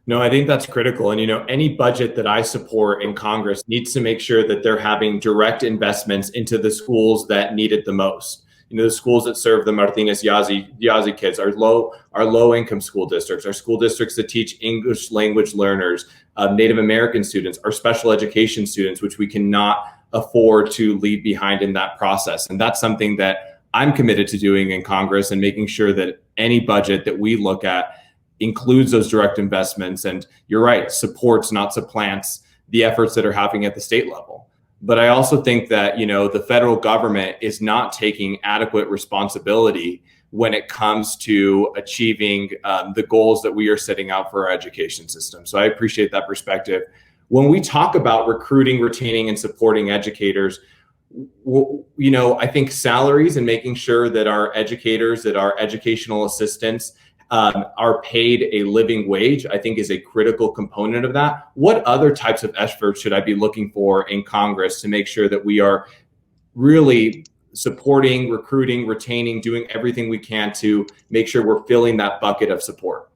No, I think that's critical. And, any budget that I support in Congress needs to make sure that they're having direct investments into the schools that need it the most. The schools that serve the Martinez Yazzie kids are low income school districts, our school districts that teach English language learners, Native American students, our special education students, which we cannot afford to leave behind in that process. And that's something that I'm committed to doing in Congress, and making sure that any budget that we look at includes those direct investments. And you're right, supports, not supplants, the efforts that are happening at the state level. But I also think that, the federal government is not taking adequate responsibility when it comes to achieving the goals that we are setting out for our education system. So I appreciate that perspective. When we talk about recruiting, retaining, and supporting educators, I think salaries and making sure that our educators, that our educational assistants are paid a living wage, I think is a critical component of that. What other types of efforts should I be looking for in Congress to make sure that we are really supporting, recruiting, retaining, doing everything we can to make sure we're filling that bucket of support?